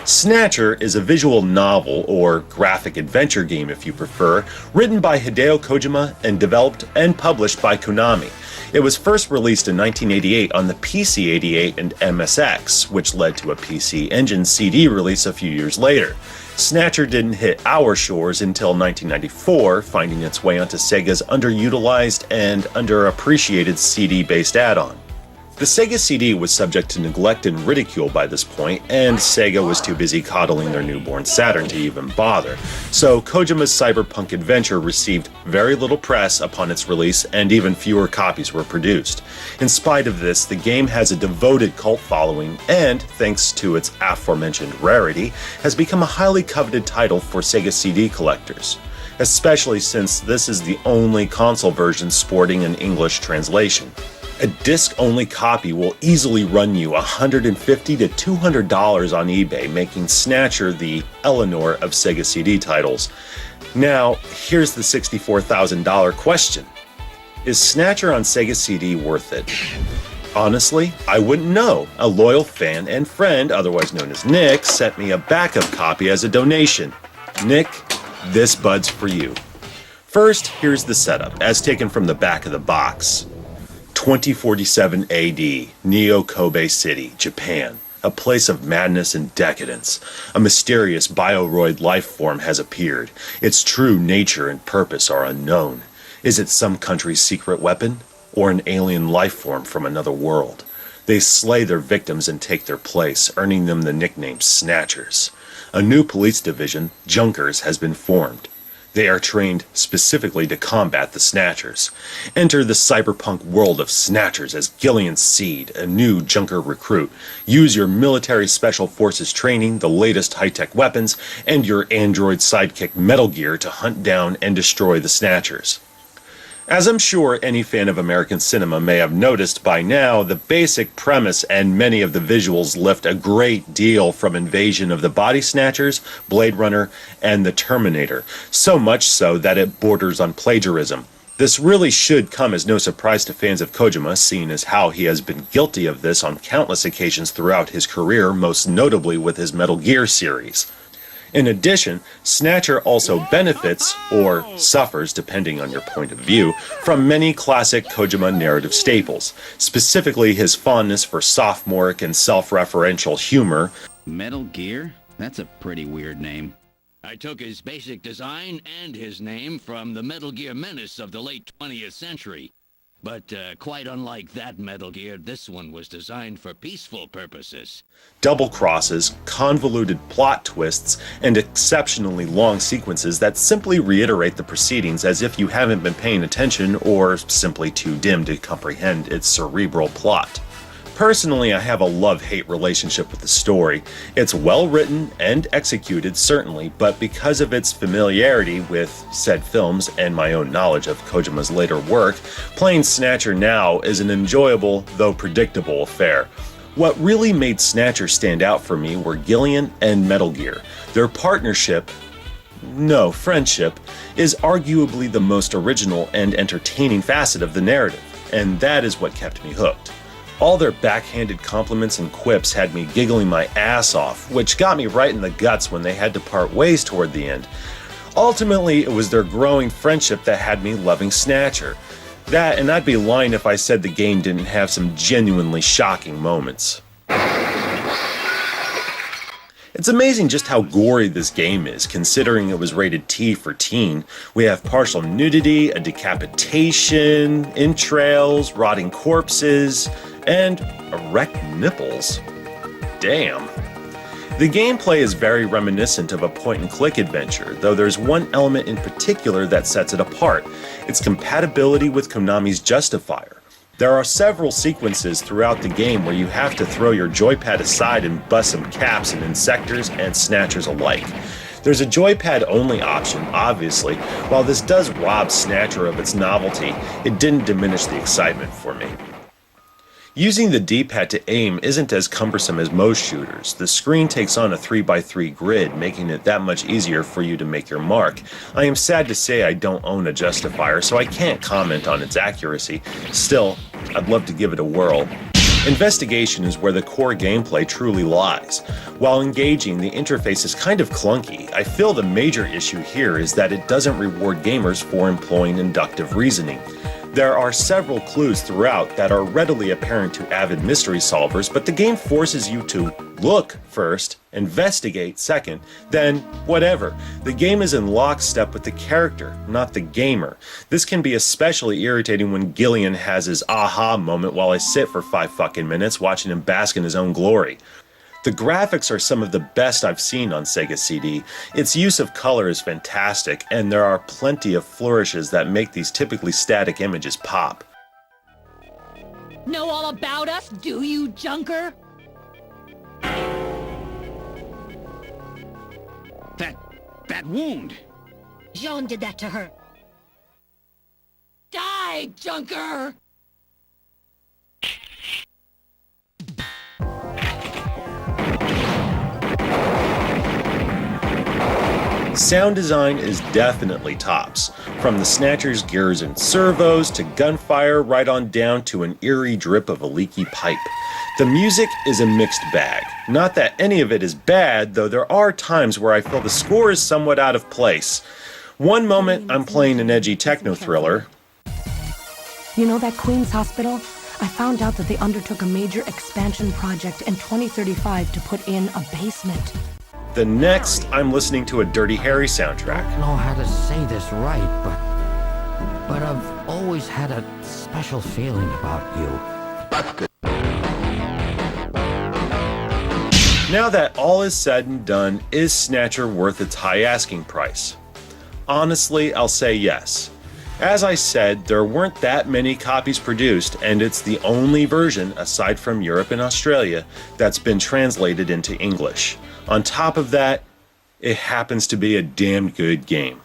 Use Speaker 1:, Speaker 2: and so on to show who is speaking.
Speaker 1: Snatcher is a visual novel, or graphic adventure game if you prefer, written by Hideo Kojima and developed and published by Konami. It was first released in 1988 on the PC-88 and MSX, which led to a PC Engine CD release a few years later. Snatcher didn't hit our shores until 1994, finding its way onto Sega's underutilized and underappreciated CD-based add-on. The Sega CD was subject to neglect and ridicule by this point, and Sega was too busy coddling their newborn Saturn to even bother, so Kojima's cyberpunk adventure received very little press upon its release, and even fewer copies were produced. In spite of this, the game has a devoted cult following, and, thanks to its aforementioned rarity, has become a highly coveted title for Sega CD collectors, especially since this is the only console version sporting an English translation. A disc-only copy will easily run you $150 to $200 on eBay, making Snatcher the Eleanor of Sega CD titles. Now, here's the $64,000 question. Is Snatcher on Sega CD worth it? Honestly, I wouldn't know. A loyal fan and friend, otherwise known as Nick, sent me a backup copy as a donation. Nick, this bud's for you. First, here's the setup, as taken from the back of the box. 2047 AD, Neo-Kobe City, Japan. A place of madness and decadence. A mysterious bioroid life form has appeared. Its true nature and purpose are unknown. Is it some country's secret weapon? Or an alien life form from another world? They slay their victims and take their place, earning them the nickname Snatchers. A new police division, Junkers, has been formed. They are trained specifically to combat the Snatchers. Enter the cyberpunk world of Snatchers as Gillian Seed, a new Junker recruit. Use your military special forces training, the latest high-tech weapons, and your android sidekick Metal Gear to hunt down and destroy the Snatchers. As I'm sure any fan of American cinema may have noticed by now, the basic premise and many of the visuals lift a great deal from Invasion of the Body Snatchers, Blade Runner, and The Terminator, so much so that it borders on plagiarism. This really should come as no surprise to fans of Kojima, seeing as how he has been guilty of this on countless occasions throughout his career, most notably with his Metal Gear series. In addition, Snatcher also benefits, or suffers depending on your point of view, from many classic Kojima narrative staples, specifically his fondness for sophomoric and self-referential humor.
Speaker 2: Metal Gear? That's a pretty weird name. I took his basic design and his name from the Metal Gear menace of the late 20th century. But quite unlike that Metal Gear, this one was designed for peaceful purposes.
Speaker 1: Double crosses, convoluted plot twists, and exceptionally long sequences that simply reiterate the proceedings as if you haven't been paying attention or simply too dim to comprehend its cerebral plot. Personally, I have a love-hate relationship with the story. It's well written and executed, certainly, but because of its familiarity with said films and my own knowledge of Kojima's later work, playing Snatcher now is an enjoyable, though predictable affair. What really made Snatcher stand out for me were Gillian and Metal Gear. Their partnership, no, friendship, is arguably the most original and entertaining facet of the narrative, and that is what kept me hooked. All their backhanded compliments and quips had me giggling my ass off, which got me right in the guts when they had to part ways toward the end. Ultimately, it was their growing friendship that had me loving Snatcher. That, and I'd be lying if I said the game didn't have some genuinely shocking moments. It's amazing just how gory this game is, considering it was rated T for teen. We have partial nudity, a decapitation, entrails, rotting corpses, and erect nipples. Damn. The gameplay is very reminiscent of a point-and-click adventure, though there's one element in particular that sets it apart: its compatibility with Konami's Justifier. There are several sequences throughout the game where you have to throw your joypad aside and bust some caps and insectors and Snatchers alike. There's a joypad-only option, obviously. While this does rob Snatcher of its novelty, it didn't diminish the excitement for me. Using the D-pad to aim isn't as cumbersome as most shooters. The screen takes on a 3x3 grid, making it that much easier for you to make your mark. I am sad to say I don't own a Justifier, so I can't comment on its accuracy. Still, I'd love to give it a whirl. Investigation is where the core gameplay truly lies. While engaging, the interface is kind of clunky. I feel the major issue here is that it doesn't reward gamers for employing inductive reasoning. There are several clues throughout that are readily apparent to avid mystery solvers, but the game forces you to look first, investigate second, then whatever. The game is in lockstep with the character, not the gamer. This can be especially irritating when Gillian has his aha moment while I sit for 5 fucking minutes watching him bask in his own glory. The graphics are some of the best I've seen on Sega CD. Its use of color is fantastic, and there are plenty of flourishes that make these typically static images pop.
Speaker 3: Know all about us, do you, Junker?
Speaker 2: That wound!
Speaker 3: Jean did that to her. Die, Junker!
Speaker 1: Sound design is definitely tops, from the Snatchers' gears and servos to gunfire right on down to an eerie drip of a leaky pipe. The music is a mixed bag. Not that any of it is bad, though there are times where I feel the score is somewhat out of place. One moment I'm playing an edgy techno thriller.
Speaker 4: You know that Queens hospital? I found out that they undertook a major expansion project in 2035 to put in a basement.
Speaker 1: The next, I'm listening to a Dirty Harry soundtrack.
Speaker 5: I don't know how to say this right, but I've always had a special feeling about you.
Speaker 1: Now that all is said and done, is Snatcher worth its high asking price? Honestly, I'll say yes. As I said, there weren't that many copies produced, and it's the only version, aside from Europe and Australia, that's been translated into English. On top of that, it happens to be a damn good game.